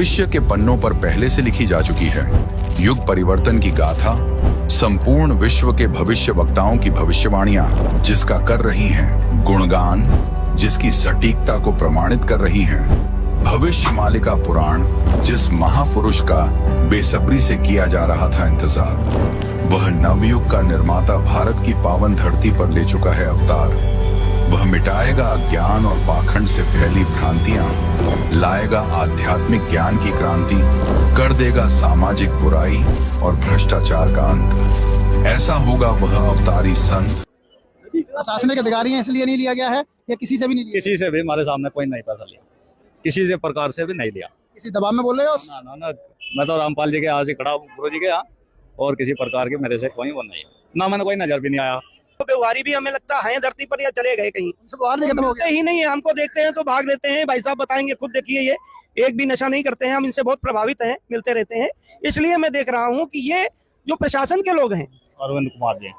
भविष्य के पन्नों पर पहले से लिखी जा चुकी है। युग परिवर्तन की गाथा, संपूर्ण विश्व के भविष्य वक्ताओं की भविष्यवाणियां जिसका कर रही हैं गुणगान, जिसकी सटीकता को प्रमाणित कर रही हैं। भविष्य मालिका पुराण, जिस महापुरुष का बेसब्री से किया जा रहा था इंतजार, वह नवयुग का निर्माता भारत की पावन धरती पर ले चुका है अवतार। वह मिटाएगा अज्ञान और पाखंड से फैली भ्रांतियां, लाएगा आध्यात्मिक ज्ञान की क्रांति, कर देगा सामाजिक बुराई और भ्रष्टाचार का अंत। ऐसा होगा वह अवतारी संत। प्रशासनिक अधिकारी हैं इसलिए नहीं लिया गया है या किसी से भी नहीं लिया? किसी से भी हमारे सामने कोई नहीं पैसा लिया, किसी से प्रकार से भी नहीं लिया। किसी दबाव में बोल रहे हो? ना ना ना, मैं तो रामपाल जी के यहाँ से खड़ा हूँ, गुरु जी के यहाँ, और किसी प्रकार के मेरे से कोई वो नहीं है, ना मैंने कोई नजर भी नहीं आया। तो व्यवहारी भी हमें लगता है धरती पर या चले गए कहीं, बाहर भी खत्म हो गया ही नहीं है। हमको देखते हैं तो भाग लेते हैं। भाई साहब बताएंगे, खुद देखिए, ये एक भी नशा नहीं करते हैं, हम इनसे बहुत प्रभावित हैं, मिलते रहते हैं। इसलिए मैं देख रहा हूँ कि ये जो प्रशासन के लोग हैं। अरविंद कुमार जी।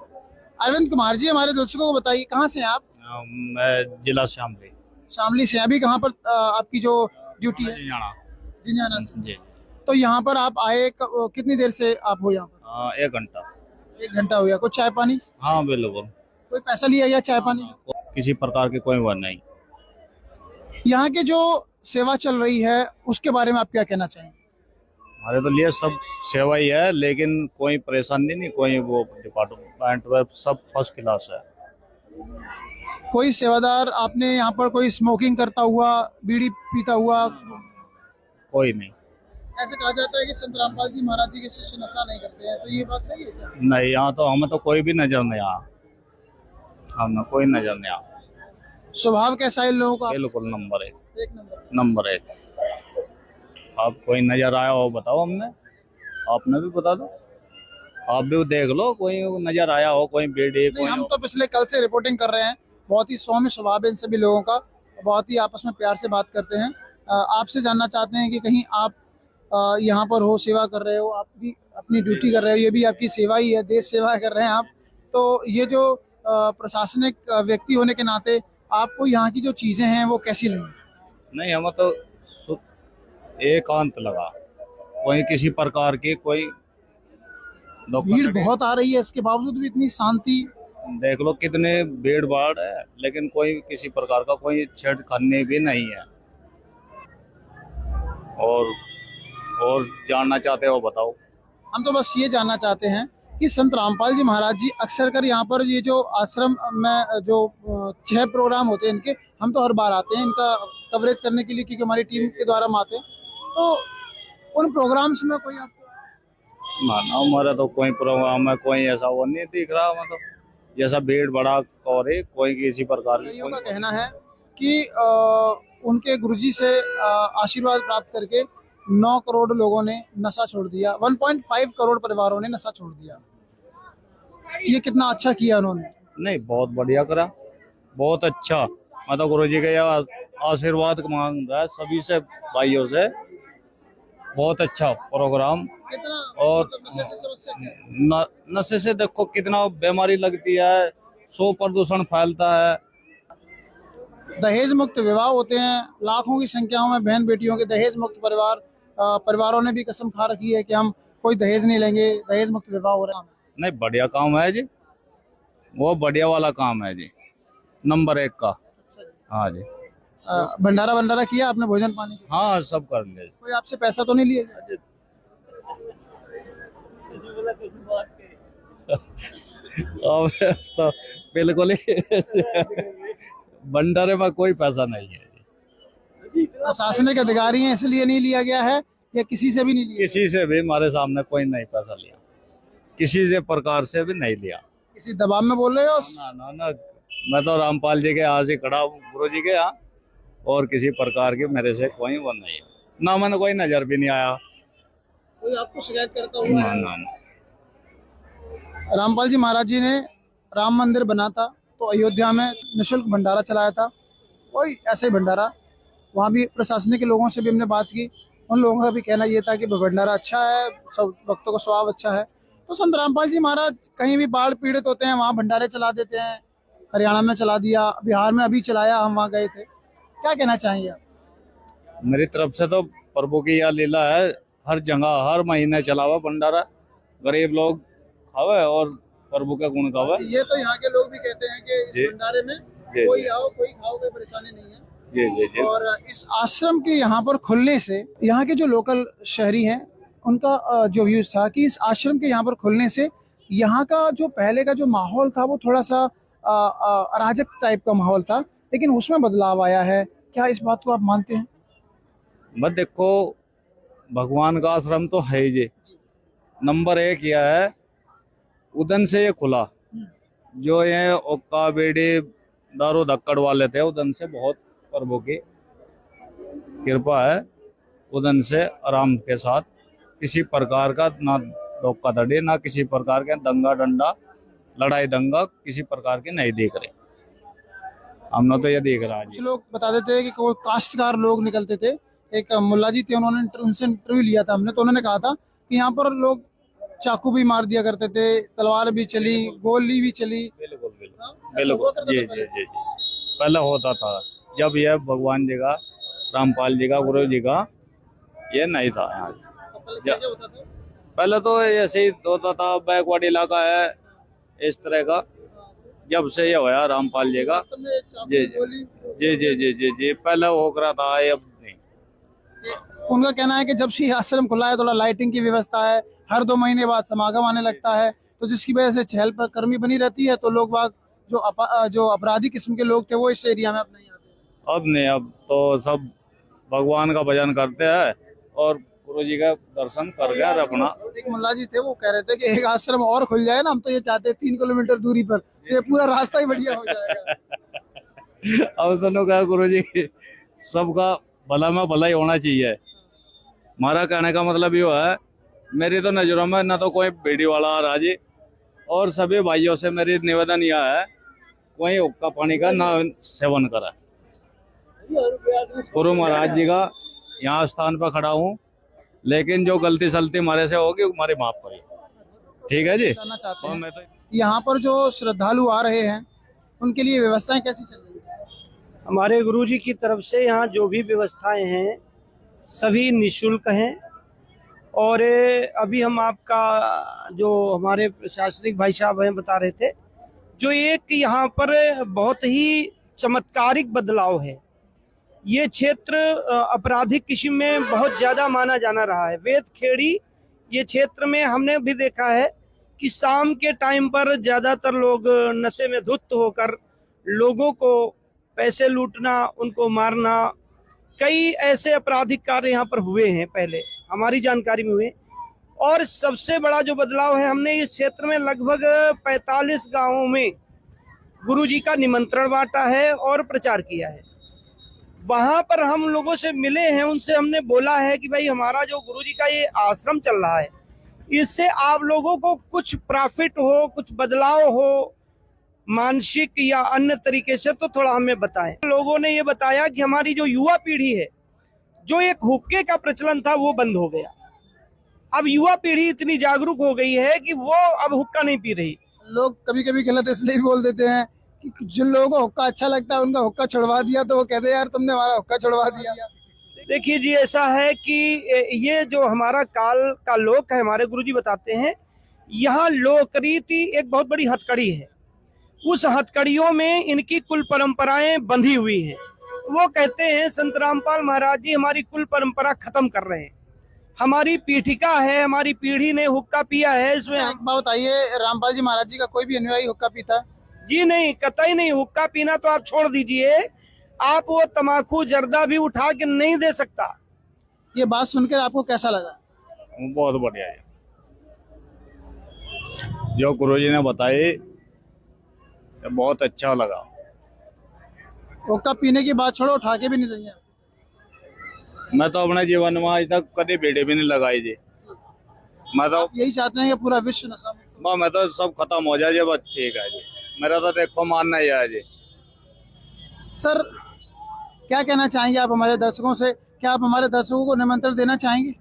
अरविंद कुमार जी, हमारे दर्शकों को बताइए कहाँ से हैं आप? मैं जिला शामली। शामली से। अभी कहाँ पर आपकी जो ड्यूटी है? जिंजाना से। जी। तो यहाँ पर आप आए कितनी देर से आप हो यहाँ पर? 1 घंटा। 1 घंटा हो गया। कुछ चाय पानी? हाँ बिल्कुल। कोई पैसा लिया या चाय पानी? किसी प्रकार की कोई बात नहीं। यहाँ के जो सेवा चल रही है उसके बारे में आप क्या कहना चाहेंगे? हमारे तो लिए सब सेवा ही है, लेकिन कोई परेशानी नहीं, कोई वो डिपार्टमेंट सब फर्स्ट क्लास है। कोई सेवादार आपने यहाँ पर कोई स्मोकिंग करता हुआ, बीड़ी पीता हुआ? कोई नहीं। ऐसे कहा जाता है कि संत रामपाल जी महाराज जी के शिष्य नशा नहीं करते हैं, तो ये बात सही है क्या? नहीं, यहाँ तो हमें तो कोई भी नजर नहीं आया, हमें कोई नजर नहीं आया। स्वभाव कैसा है इन लोगों का? बिल्कुल नंबर 1। एक नंबर। नंबर 1। आप कोई नजर आया हो बताओ, हमने आपने भी बता दो, आप भी देख लो, कोई नजर आया हो, कोई बीड़ी नहीं, हम तो पिछले कल से रिपोर्टिंग कर रहे हैं। बहुत ही सौम्य स्वभाव है इन सभी लोगों का, बहुत ही आपस में प्यार से बात करते हैं। आपसे जानना चाहते हैं कि कहीं आप यहाँ पर हो, सेवा कर रहे हो, आप भी अपनी ड्यूटी कर रहे हो, ये भी आपकी सेवा ही है, देश सेवा कर रहे हैं आप। तो ये जो प्रशासनिक व्यक्ति होने के नाते आपको यहाँ की जो चीजें हैं वो कैसी लगी? नहीं, हमें तो एकांत लगा, कोई किसी प्रकार की कोई भीड़ बहुत आ रही है, इसके बावजूद भी इतनी शांति। देख लो कितने भीड़ भाड़ है, लेकिन कोई किसी प्रकार का कोई छेड़खानी भी नहीं है। और जानना चाहते हो बताओ? हम तो बस ये जानना चाहते हैं कि संत रामपाल जी महाराज जी अक्सर कर यहाँ पर ये जो आश्रम में जो 6 प्रोग्राम होते हैं इनके, हम तो हर बार आते हैं इनका कवरेज करने के लिए, क्योंकि हमारी टीम के द्वारा हम आते हैं। तो उन प्रोग्राम्स में कोई आपको? ना ना, हमारा तो कोई प्रोग्राम है, कोई ऐसा वो नहीं दिख रहा, मतलब जैसा भीड़ बड़ा और कोई किसी प्रकार भाइयों का कहना है कि उनके गुरुजी से आशीर्वाद प्राप्त करके 9 करोड़ लोगों ने नशा छोड़ दिया, 1.5 करोड़ परिवारों ने नशा छोड़ दिया। ये कितना अच्छा किया उन्होंने? नहीं, बहुत बढ़िया करा, बहुत अच्छा। मैं तो गुरु जी के आशीर्वाद मांग रहा है सभी से, भाइयों से। बहुत अच्छा प्रोग्राम। कितना और मतलब नशे से समस्या क्या है? नशे से देखो कितना बीमारी लगती है, सो प्रदूषण फैलता है। दहेज मुक्त विवाह होते हैं, लाखों की संख्याओं में बहन बेटियों के दहेज मुक्त परिवारों ने भी कसम खा रखी है कि हम कोई दहेज नहीं लेंगे, दहेज मुक्त विवाह हो रहा है। नहीं, बढ़िया काम है जी, वो बढ़िया वाला काम है जी, नंबर 1 का। हाँ जी। भंडारा किया आपने, भोजन पानी? हाँ, सब कर लिया। कोई आपसे पैसा तो नहीं लिया? तो बिल्कुल ही भंडारे में कोई पैसा नहीं है। प्रशासनिक अधिकारी हैं इसलिए नहीं लिया गया है या किसी से भी नहीं लिया? किसी से भी हमारे सामने कोई नहीं पैसा लिया, किसी से प्रकार से भी नहीं लिया। किसी दबाव में बोल रहे हो? ना ना ना, मैं तो रामपाल जी के यहाँ से खड़ा हूँ, गुरु जी के यहाँ, और किसी प्रकार की मेरे से कोई वो नहीं है, ना मैंने कोई नजर भी नहीं आया। कोई आपको शिकायत करता हुआ? ना ना ना। रामपाल जी महाराज जी ने राम मंदिर बना था तो अयोध्या में निःशुल्क भंडारा चलाया था, वही ऐसे ही भंडारा वहाँ भी प्रशासनिक के लोगों से भी हमने बात की। उन लोगों का भी कहना ये था कि भंडारा अच्छा है, सब भक्तों का स्वभाव अच्छा है। तो संत रामपाल जी महाराज कहीं भी बाढ़ पीड़ित होते हैं वहाँ भंडारे चला देते हैं। हरियाणा में चला दिया, बिहार में अभी चलाया, हम वहाँ गए थे। क्या कहना चाहेंगे आप? मेरी तरफ से तो प्रभु की यह लीला है, हर जगह हर महीने चला हुआ भंडारा, गरीब लोग खावे और प्रभु का गुण गावे। ये तो यहाँ के लोग भी कहते हैं कि जी। इस भंडारे में जी, कोई जी। आओ कोई खाओ, कोई परेशानी नहीं है। जी जी जी। और इस आश्रम के यहाँ पर खुलने से यहाँ के जो लोकल शहरी हैं उनका जो व्यूज था कि इस आश्रम के यहाँ पर खुलने से यहाँ का जो पहले का जो माहौल था वो थोड़ा सा अराजक टाइप का माहौल था, लेकिन उसमें बदलाव आया है। क्या इस बात को आप मानते हैं? बस देखो, भगवान का आश्रम तो है ही जी। नंबर 1 यह है, उदन से ये खुला। जो ये ओक्का बेड़ी दारू धक्कड़ वाले थे, उदन से बहुत प्रभु की कृपा है। उदन से आराम के साथ किसी प्रकार का ना धोखाधड़ी, ना किसी प्रकार के दंगा डंडा, लड़ाई दंगा किसी प्रकार के नहीं देख रहे। हमने तो ये देख रहा है कुछ जी। लोग बता देते हैं कि कोई काश्तकार लोग निकलते थे। एक मुल्ला जी थे, उन्होंने उनसे इंटरव्यू लिया था हमने, तो उन्होंने कहा था कि यहाँ पर लोग चाकू भी मार दिया करते थे, तलवार भी चली, गोली भी चली। बिल्कुल बिल्कुल हाँ, ऐसा हुआ बिल्कुल। करता जी था जी पहले? जी जी। पहले होता था, जब यह भगवान जी का, रामपाल जी का, गुरु जी का ये नहीं था यहाँ। तो पहले क्या क्या होता था? पहले तो ऐसे ही होता था, बैकवर्ड इलाका है इस तरह का। जब से ये होया रामपाल जी का, वास्तव में चाकू, जी, जी। गोली, जी जी जी जी जी, पहले हो रहा था, ये अब नहीं। उनका कहना है कि जब से ये आश्रम खुला है थोड़ा लाइटिंग की व्यवस्था है, हर 2 महीने बाद समागम आने लगता है, तो जिसकी वजह से चहल कर्मी बनी रहती है, तो लोग बाग जो अपराधी किस्म के लोग थे वो इस एरिया में अब नहीं आते। अब नहीं, अब तो सब भगवान का भजन करते हैं और गुरु जी का दर्शन कर गया और अपना। एक मुल्ला जी थे, वो कह रहे थे कि एक आश्रम और खुल जाए ना, हम तो ये चाहते हैं 3 किलोमीटर दूरी पर, ये पूरा रास्ता ही बढ़िया हो जाएगा। अब सुनो क्या, गुरु जी सबका भला में भला ही होना चाहिए। हमारा कहने का मतलब ये है, मेरी तो नजरों में ना तो कोई बेड़ी वाला आ रहा जी, और सभी भाइयों से मेरी निवेदन यह है, कोई हुक्का पानी का ना सेवन करा। गुरु महाराज जी का यहाँ स्थान पर खड़ा हूँ, लेकिन जो गलती सलती हमारे से होगी हमारी माफ करिए, ठीक है जी। जानना चाहते और हैं मैं तो यहाँ पर जो श्रद्धालु आ रहे हैं उनके लिए व्यवस्थाएं कैसी चल रही है? हमारे गुरुजी की तरफ से यहाँ जो भी व्यवस्थाएं हैं सभी निशुल्क हैं। और अभी हम आपका जो हमारे प्रशासनिक भाई साहब हैं बता रहे थे, जो एक यहाँ पर बहुत ही चमत्कारिक बदलाव है। ये क्षेत्र आपराधिक किस्म में बहुत ज़्यादा माना जाना रहा है। वेदखेड़ी ये क्षेत्र में हमने भी देखा है कि शाम के टाइम पर ज़्यादातर लोग नशे में धुत होकर लोगों को पैसे लूटना, उनको मारना, कई ऐसे आपराधिक कार्य यहाँ पर हुए हैं, पहले हमारी जानकारी में हुए। और सबसे बड़ा जो बदलाव है, हमने इस क्षेत्र में लगभग 45 गांवों में गुरुजी का निमंत्रण बांटा है और प्रचार किया है। वहां पर हम लोगों से मिले हैं, उनसे हमने बोला है कि भाई हमारा जो गुरुजी का ये आश्रम चल रहा है, इससे आप लोगों को कुछ प्रॉफिट हो, कुछ बदलाव हो मानसिक या अन्य तरीके से, तो थोड़ा हमें बताएं। लोगों ने ये बताया कि हमारी जो युवा पीढ़ी है, जो एक हुक्के का प्रचलन था वो बंद हो गया। अब युवा पीढ़ी इतनी जागरूक हो गई है कि वो अब हुक्का नहीं पी रही। लोग कभी कभी गलत इसलिए भी बोल देते हैं कि जिन लोगों को हुक्का अच्छा लगता है उनका हुक्का छुड़वा दिया, तो वो कहते हैं यार तुमने हमारा हुक्का छुड़वा दिया। देखिए जी, ऐसा है कि ये जो हमारा काल का लोक है, हमारे गुरुजी बताते हैं, यहाँ लोकरीति एक बहुत बड़ी हथकड़ी है। उस हथकड़ियों में इनकी कुल परंपराएं बंधी हुई हैं। वो कहते हैं संत रामपाल महाराज जी हमारी कुल परंपरा खत्म कर रहे हैं, हमारी पीठिका है, हमारी पीढ़ी ने हुक्का पिया है, इसमें एक बात बताइए, रामपाल जी महाराज जी का कोई भी अनुयायी हुक्का पीता है? जी नहीं, कतई नहीं। हुक्का पीना तो आप छोड़ दीजिए, आप वो तमाकू जर्दा भी उठा के नहीं दे सकता। ये बात सुनकर आपको कैसा लगा? बहुत बढ़िया है जो गुरु जी ने बताई, तो बहुत अच्छा लगा। हुक्का पीने की बात छोड़ो, उठा के भी नहीं देंगे? मैं तो अपने जीवन में आज तक कभी बेड़े भी नहीं लगाई जी। मैं तो आप यही चाहते हैं कि पूरा विश्व नशा मुक्त हो? मैं तो सब खत्म हो जाए जी, बस ठीक है जी। मेरा तो देखो मानना ही है जी। सर, क्या कहना चाहेंगे आप हमारे दर्शकों से? क्या आप हमारे दर्शकों को निमंत्रण देना चाहेंगे?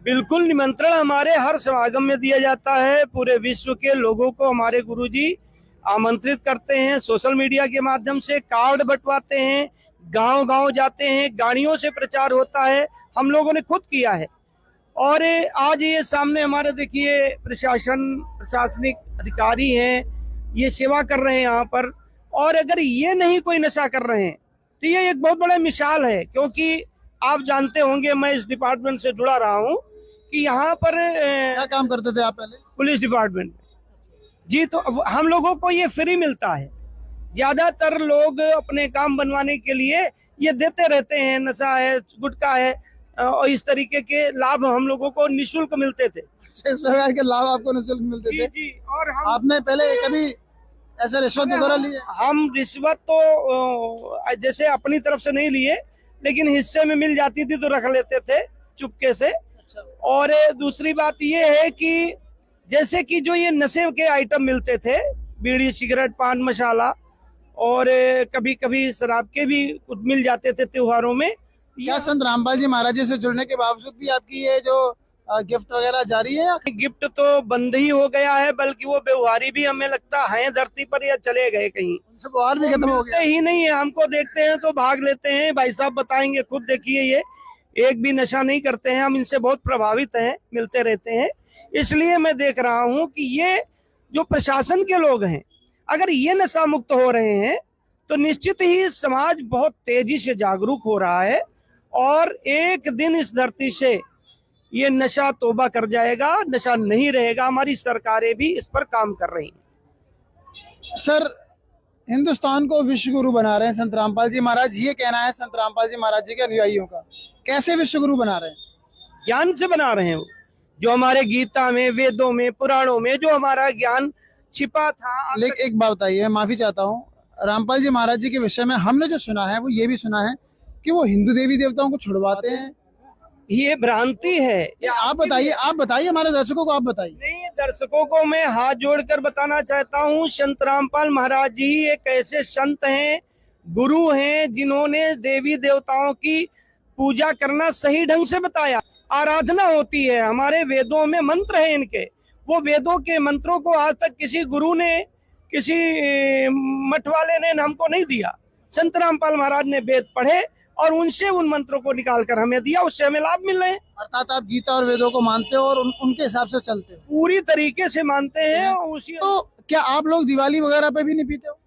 बिल्कुल, निमंत्रण हमारे हर समागम में दिया जाता है। पूरे विश्व के लोगों को हमारे गुरुजी आमंत्रित करते हैं, सोशल मीडिया के माध्यम से कार्ड बंटवाते हैं, गांव-गांव जाते हैं, गाड़ियों से प्रचार होता है, हम लोगों ने खुद किया है। और आज ये सामने हमारे देखिए प्रशासनिक अधिकारी हैं, ये सेवा कर रहे हैं यहाँ पर। और अगर ये नहीं कोई नशा कर रहे हैं तो ये एक बहुत बड़ा मिसाल है, क्योंकि आप जानते होंगे मैं इस डिपार्टमेंट से जुड़ा रहा हूँ कि यहाँ पर क्या काम करते थे आप पहले? पुलिस डिपार्टमेंट में जी। तो अब हम लोगों को ये फ्री मिलता है। ज्यादातर लोग अपने काम बनवाने के लिए ये देते रहते हैं, नशा है, गुटखा है, और इस तरीके के लाभ हम लोगों को निःशुल्क मिलते थे। इस प्रकार के लाभ आपको निःशुल्क मिलते थे? जी। और हम आपने पहले कभी ऐसे रिश्वत वगैरह लिए? हम रिश्वत तो जैसे अपनी तरफ से नहीं लिए, लेकिन हिस्से में मिल जाती थी तो रख लेते थे चुपके से। और दूसरी बात ये है कि जैसे कि जो ये नशे के आइटम मिलते थे, बीड़ी, सिगरेट, पान मसाला, और कभी कभी शराब के भी कुछ मिल जाते थे त्योहारों में। क्या संत रामपाल जी महाराज जी से जुड़ने के बावजूद भी आपकी ये जो गिफ्ट वगैरह जारी है? गिफ्ट तो बंद ही हो गया है, बल्कि वो व्यवहारी भी हमें लगता है धरती पर या चले गए कहीं, उनसे व्यवहार भी खत्म हो गया ही नहीं है। हमको देखते हैं तो भाग लेते हैं। भाई साहब बताएंगे, खुद देखिए, ये एक भी नशा नहीं करते हैं। हम इनसे बहुत प्रभावित हैं, मिलते रहते हैं। इसलिए मैं देख रहा हूँ कि ये जो प्रशासन के लोग हैं, अगर ये नशा मुक्त हो रहे हैं तो निश्चित ही समाज बहुत तेजी से जागरूक हो रहा है, और एक दिन इस धरती से ये नशा तौबा कर जाएगा, नशा नहीं रहेगा। हमारी सरकारें भी इस पर काम कर रही हैं। सर, हिंदुस्तान को विश्व गुरु बना रहे हैं संत रामपाल जी महाराज, ये कहना है संत रामपाल जी महाराज जी के अनुयायियों का। कैसे विश्व गुरु बना रहे हैं? ज्ञान से बना रहे हैं वो, जो हमारे गीता में, वेदों में, पुराणों में जो हमारा ज्ञान छिपा था। लेकिन एक बात बताइए, मैं माफी चाहता हूँ, रामपाल जी महाराज जी के विषय में हमने जो सुना है वो ये भी सुना है कि वो हिंदू देवी देवताओं को छुड़वाते हैं। ये भ्रांति है। ये आप बताइए हमारे दर्शकों को, आप बताइए। नहीं, दर्शकों को मैं हाथ जोड़कर बताना चाहता हूँ, संत रामपाल महाराज जी एक ऐसे संत हैं, गुरु हैं, जिन्होंने देवी देवताओं की पूजा करना सही ढंग से बताया। आराधना होती है, हमारे वेदों में मंत्र है इनके। वो वेदों के मंत्रों को आज तक किसी गुरु ने, किसी मठ वाले ने हमको नहीं दिया। संत रामपाल महाराज ने वेद पढ़े और उनसे उन मंत्रों को निकाल कर हमें दिया, उससे हमें लाभ मिल रहे हैं। अर्थात आप गीता और वेदों को मानते हो और उनके हिसाब से चलते हो? पूरी तरीके से मानते हैं। उसी तो क्या आप लोग दिवाली वगैरह पे भी नहीं पीते हो?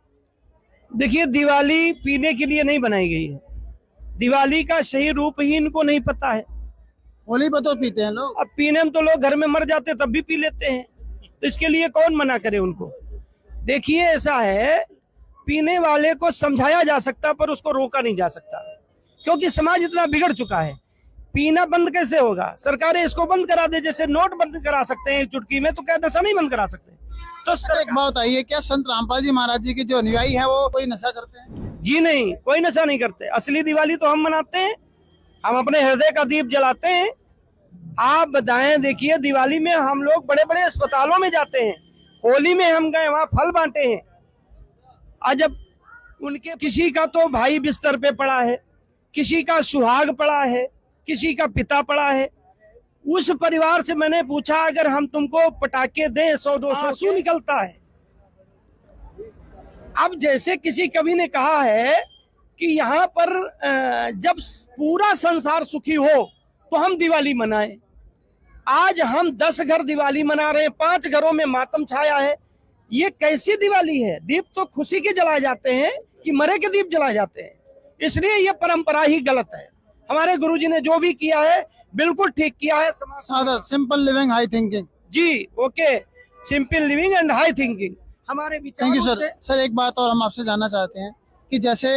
देखिए, दिवाली पीने के लिए नहीं बनाई गई है। दिवाली का सही रूप ही इनको नहीं पता है। होली पर तो पीते हैं लोग। अब पीने में तो लोग घर में मर जाते तब भी पी लेते हैं, तो इसके लिए कौन मना करे उनको? देखिए, ऐसा है, पीने वाले को समझाया जा सकता पर उसको रोका नहीं जा सकता, क्योंकि समाज इतना बिगड़ चुका है। पीना बंद कैसे होगा? सरकारें इसको बंद करा दे, जैसे नोट बंद करा सकते हैं एक चुटकी में, तो क्या नशा नहीं बंद करा सकते? तो एक बात बताइए, क्या संत रामपाल जी महाराज जी के जो अनुयायी हैं वो कोई नशा करते हैं? जी नहीं, कोई नशा नहीं करते। असली दिवाली तो हम मनाते हैं, हम अपने हृदय का दीप जलाते हैं। आप बताएं, देखिए, दिवाली में हम लोग बड़े बड़े अस्पतालों में जाते हैं, होली में हम गए वहां फल बांटे हैं। आज जब उनके किसी का तो भाई बिस्तर पे पड़ा है, किसी का सुहाग पड़ा है, किसी का पिता पड़ा है, उस परिवार से मैंने पूछा, अगर हम तुमको पटाखे दें 100-200, आंसू निकलता है। अब जैसे किसी कवि ने कहा है कि यहाँ पर जब पूरा संसार सुखी हो तो हम दिवाली मनाएं। आज हम 10 घर दिवाली मना रहे हैं, 5 घरों में मातम छाया है। ये कैसी दिवाली है? दीप तो खुशी के जलाए जाते हैं कि मरे के दीप जलाए जाते हैं। इसलिए ये परंपरा ही गलत है। हमारे गुरुजी ने जो भी किया है बिल्कुल ठीक किया है। सादा, सिंपल लिविंग, हाई थिंकिंग। जी, okay, simple living and high thinking हमारे विचार। Thank you sir. सर, एक बात और हम आपसे जानना चाहते हैं कि जैसे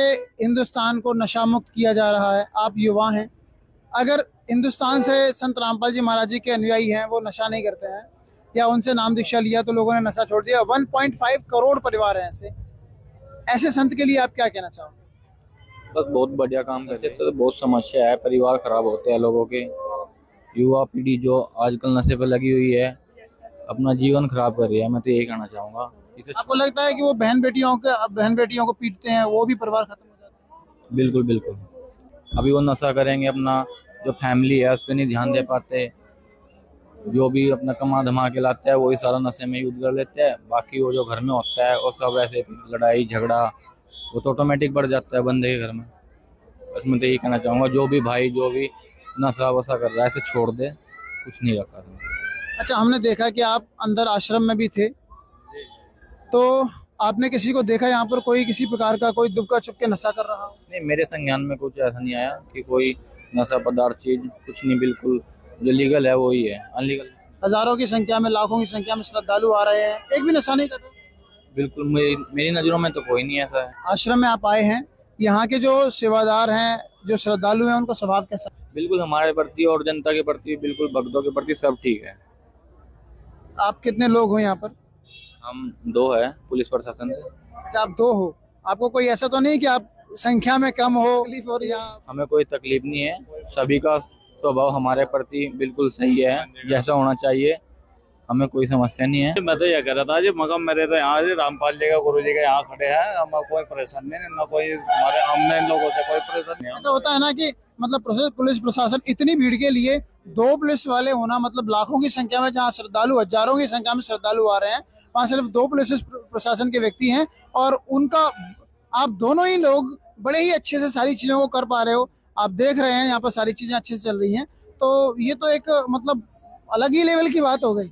हिंदुस्तान को नशा मुक्त किया जा रहा है, आप युवा हैं, अगर हिंदुस्तान से संत रामपाल जी महाराज जी के अनुयायी हैं, वो नशा नहीं करते हैं या उनसे नाम दीक्षा लिया तो लोगों ने नशा छोड़ दिया, 1.5 करोड़ परिवार हैं ऐसे संत के लिए आप क्या कहना चाहोगे? बस बहुत बढ़िया काम करते हैं। तो बहुत समस्या है, परिवार खराब होते हैं लोगों के। युवा पीढ़ी जो आजकल नशे पर लगी हुई है, अपना जीवन खराब कर रही है। मैं तो यही कहना चाहूँगा। आपको लगता है कि वो बहन बेटियों को पीटते हैं, वो भी परिवार खत्म हो जाता है? बिल्कुल बिल्कुल। अभी वो नशा करेंगे, अपना जो फैमिली है उस पर नहीं ध्यान दे पाते। जो भी अपना कमा धमा के लाते हैं वही सारा नशे में यूज कर लेते हैं। बाकी वो जो घर में होता है वो सब ऐसे लड़ाई झगड़ा वो तो ऑटोमेटिक बढ़ जाता है बंदे के घर में। उसमें तो यही कहना चाहूँगा, जो भी भाई जो भी नशा वशा कर रहा है इसे छोड़ दे, कुछ नहीं रखा है। अच्छा, हमने देखा कि आप अंदर आश्रम में भी थे, तो आपने किसी को देखा यहाँ पर कोई किसी प्रकार का कोई दुबका चुप के नशा कर रहा हो? नहीं, मेरे संज्ञान में कुछ ऐसा नहीं आया कि कोई नशा पदार्थ चीज, कुछ नहीं, बिल्कुल जो लीगल है वही है, अनलीगल। हजारों की संख्या में, लाखों की संख्या में श्रद्धालु आ रहे हैं, एक भी नशा नहीं कर रहे? बिल्कुल मेरी नजरों में तो कोई नहीं ऐसा है। आश्रम में आप आए हैं, यहाँ के जो सेवादार हैं, जो श्रद्धालु हैं, उनका स्वभाव कैसा है? बिल्कुल हमारे प्रति और जनता के प्रति, बिल्कुल भक्तों के प्रति सब ठीक है। आप कितने लोग हो यहाँ पर? हम 2 है पुलिस प्रशासन से। अच्छा, आप 2 हो। आपको कोई ऐसा तो नहीं कि आप संख्या में कम हो, तकलीफ हो रही है? हमें कोई तकलीफ नहीं है, सभी का स्वभाव हमारे प्रति बिल्कुल सही है, जैसा होना चाहिए, हमें कोई समस्या नहीं है। मैं तो ये कह रहा था जी, मगर मेरे तो यहाँ से रामपाल जी का गुरु जी का यहाँ खड़े हैं, हमें कोई परेशानी नहीं, ना कोई हमारे हमने इन लोगों से कोई परेशानी नहीं। ऐसा होता है ना कि मतलब पुलिस प्रशासन इतनी भीड़ के लिए 2 पुलिस वाले होना, मतलब लाखों की संख्या में जहाँ श्रद्धालु, हजारों की संख्या में श्रद्धालु आ रहे हैं, वहाँ सिर्फ 2 पुलिस प्रशासन के व्यक्ति हैं, और उनका आप दोनों ही लोग बड़े ही अच्छे से सारी चीजों को कर पा रहे हो। आप देख रहे हैं यहाँ पर सारी चीजें अच्छे से चल रही हैं, तो ये तो एक मतलब अलग ही लेवल की बात हो गई।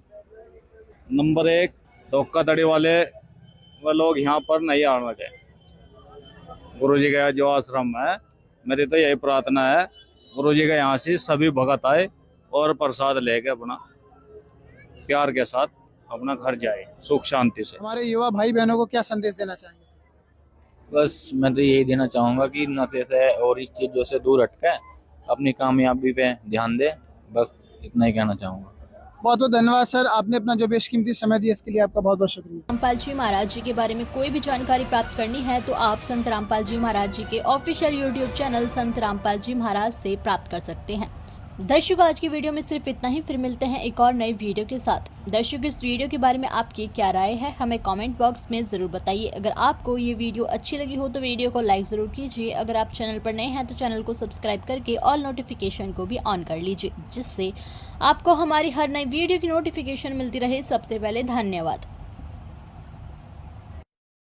नंबर 1, धोखाधड़ी वाले वो लोग यहाँ पर नहीं आना चाहिए। गुरु जी का जो आश्रम है, मेरी तो यही प्रार्थना है, गुरु जी का यहाँ से सभी भगत आए और प्रसाद लेके अपना प्यार के साथ अपना घर जाए सुख शांति से। हमारे युवा भाई बहनों को क्या संदेश देना चाहेंगे? बस मैं तो यही देना चाहूंगा कि नशे से और इस चीजों से दूर हटके अपनी कामयाबी पे ध्यान दे, बस इतना ही कहना चाहूंगा। बहुत बहुत धन्यवाद सर, आपने अपना जो बेशकीमती समय दिया, इसके लिए आपका बहुत बहुत शुक्रिया। रामपाल जी महाराज जी के बारे में कोई भी जानकारी प्राप्त करनी है तो आप संत रामपाल जी महाराज जी के ऑफिशियल यूट्यूब चैनल संत रामपाल जी महाराज से प्राप्त कर सकते हैं। दर्शकों, आज की वीडियो में सिर्फ इतना ही, फिर मिलते हैं एक और नई वीडियो के साथ। दर्शकों, इस वीडियो के बारे में आपकी क्या राय है हमें कमेंट बॉक्स में जरूर बताइए। अगर आपको ये वीडियो अच्छी लगी हो तो वीडियो को लाइक जरूर कीजिए। अगर आप चैनल पर नए हैं तो चैनल को सब्सक्राइब करके ऑल नोटिफिकेशन को भी ऑन कर लीजिए, जिससे आपको हमारी हर नई वीडियो की नोटिफिकेशन मिलती रहे सबसे पहले। धन्यवाद।